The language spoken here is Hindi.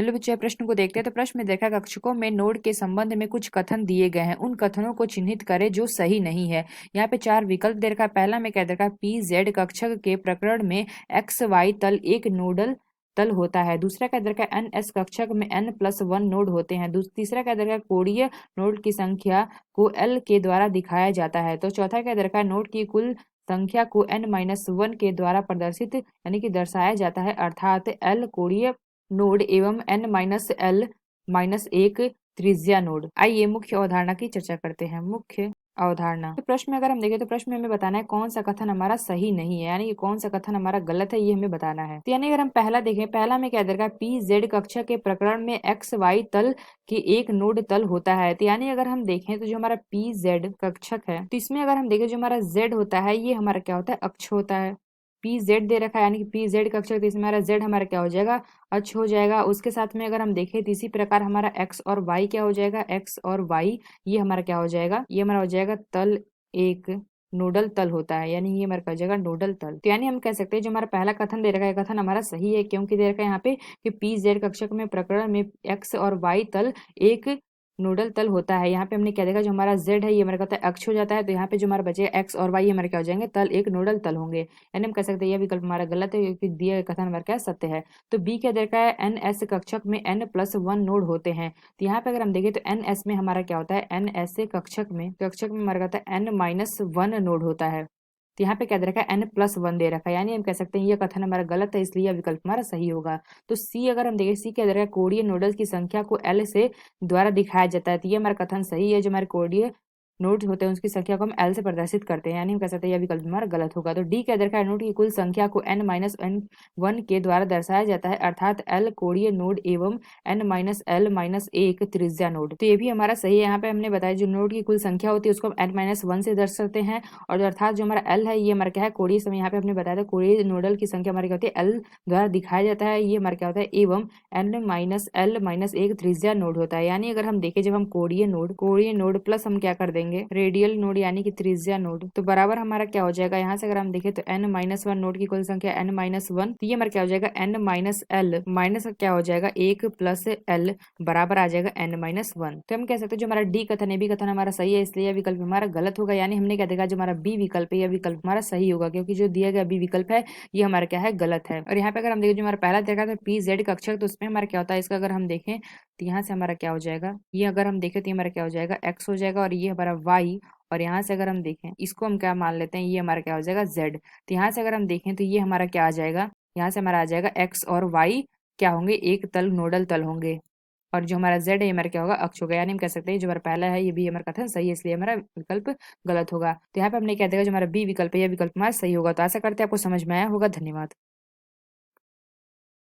चलो बच्चों प्रश्न को देखते हैं। तो प्रश्न में देखा कक्षकों में नोड के संबंध में कुछ कथन दिए गए हैं, उन कथनों को चिन्हित करें जो सही नहीं है। यहाँ पे 4 विकल्प दे रखा है। पहला में क्या दे रखा है, पी जेड कक्षक के प्रकरण में एक्स वाई तल एक नोडल तल होता है। दूसरा क्या दे रखा है, एन एस कक्षक में n+1 नोड होते हैं। तीसरा क्या दे रखा है, कोणीय नोड की संख्या को l के द्वारा दिखाया जाता है। तो चौथा क्या दे रखा है, नोड की कुल संख्या को n-1 के द्वारा प्रदर्शित यानी कि दर्शाया जाता है, अर्थात l कोणीय नोड एवं n-l-1 त्रिज्या नोड। आइए मुख्य अवधारणा की चर्चा करते हैं। मुख्य अवधारणा। तो प्रश्न में अगर हम देखें तो प्रश्न में हमें बताना है कौन सा कथन हमारा सही नहीं है, यानी कि कौन सा कथन हमारा गलत है, ये हमें बताना है। तो यानी अगर हम पहला देखें, पहला में क्या दे रखा है, पी जेड कक्षा के प्रकरण में एक्स वाई तल के एक नोड तल होता है। तो यानी अगर हम देखें तो जो हमारा पी जेड कक्षक है, तो इसमें अगर हम देखें जो हमारा जेड होता है ये हमारा क्या होता है, अक्ष होता है। पी जेड दे रखा है यानी कि पी जेड कक्षक, तो इसमें हमारा जेड हमारा क्या हो जाएगा, अक्ष हो जाएगा। उसके साथ में अगर हम देखें तो इसी प्रकार हमारा एक्स और वाई क्या हो जाएगा, एक्स और वाई ये हमारा क्या हो जाएगा, ये हमारा हो जाएगा तल एक नोडल तल होता है, यानी ये हमारा क्या हो जाएगा, नोडल तल। तो यानी हम कह सकते हैं जो हमारा पहला कथन दे रखा है कथन हमारा सही है, क्योंकि दे रखा है यहाँ पे कि पी जेड कक्षक में प्रकरण में एक्स और वाई तल एक नोडल तल होता है। यहाँ पे हमने क्या देखा, जो हमारा जेड है ये हमारा कहता है अक्ष हो जाता है, तो यहाँ पे जो हमारा बचेगा एक्स और वाई हमारे क्या हो जाएंगे, तल एक नोडल तल होंगे। यानी हम कह सकते हैं यह विकल्प हमारा गलत है, क्योंकि दिया गया कथन हमारा क्या सत्य है। तो बी क्या देखा है, एन एस कक्षक में n+1 नोड होते हैं। तो यहाँ पे अगर हम देखें तो एन एस में हमारा क्या होता है, एन एस कक्षक में हमारा कहता है n-1 नोड होता है। तो यहाँ पे क्या दे रखा है, n+1 दे रखा है, यानी हम कह सकते हैं यह कथन हमारा गलत है, इसलिए यह विकल्प हमारा सही होगा। तो सी अगर हम देखें, सी क्या दे रखा है, कोणीय नोडल्स की संख्या को l से द्वारा दिखाया जाता है। तो ये हमारा कथन सही है, जो हमारे कोणीय नोड होते हैं उसकी संख्या को हम l से प्रदर्शित करते हैं, यानी हम कह सकते हैं यह विकल्प हमारा गलत होगा। तो डी क्या दे रखा है, नोड की कुल संख्या को n-1 के द्वारा दर्शाया जाता है, अर्थात l कोणीय नोड एवं n-l-1 त्रिज्या नोड। तो ये भी हमारा सही है। यहाँ पे हमने बताया जो नोड की कुल संख्या होती है उसको हम n-1 से दर्शाते हैं, और अर्थात जो हमारा l है ये हमारा क्या है, कोणीय समय। यहाँ पे हमने बताया था कोणीय नोडल की संख्या हमारी क्या होती है, l द्वारा दिखाया जाता है, ये हमारा क्या होता है, एवं n-l-1 त्रिज्या नोड होता है। यानी अगर हम देखें जब हम कोणीय नोड प्लस हम क्या कर देंगे, रेडियल नोड यानी कि त्रिज्या नोड, तो बराबर हमारा क्या हो जाएगा, यहाँ से अगर हम देखें तो n-1 नोड की कुल संख्या n-1, तो ये हमारा क्या हो जाएगा, n-l माइनस क्या हो जाएगा 1 प्लस l बराबर आ जाएगा n-1। तो हम कह सकते हैं जो हमारा डी कथन है, बी कथन हमारा सही है, इसलिए यह विकल्प हमारा गलत होगा। यानी हमने क्या देखा, जो हमारा बी विकल्प है यह विकल्प हमारा सही होगा, क्योंकि जो दिया गया बी विकल्प है ये हमारा क्या है, गलत है। और यहाँ पे अगर हम देखें जो हमारा पहला देखा था पी जेड कक्षक, तो उसमें हमारा क्या होता है, इसका अगर हम देखें तो यहाँ से हमारा क्या हो जाएगा, ये अगर हम देखें तो ये हमारा क्या हो जाएगा, एक्स हो जाएगा, और ये हमारा वाई, और यहाँ से अगर हम देखें इसको हम क्या मान लेते हैं, ये हमारा क्या हो जाएगा, जेड। तो यहाँ से अगर हम देखें तो ये हमारा क्या आ जाएगा, यहाँ से हमारा आ जाएगा एक्स और वाई क्या होंगे, एक तल नोडल तल होंगे, और जो हमारा जेड है हमारा क्या होगा, अक्ष होगा। यानी हम कह सकते हैं जो हमारा पहला है ये भी हमारा कथन सही है, इसलिए हमारा विकल्प गलत होगा। तो यहाँ पे हमने क्या देखा, जो हमारा बी विकल्प है यह विकल्प हमारा सही होगा। तो आशा करते हैं आपको समझ में आया होगा। धन्यवाद।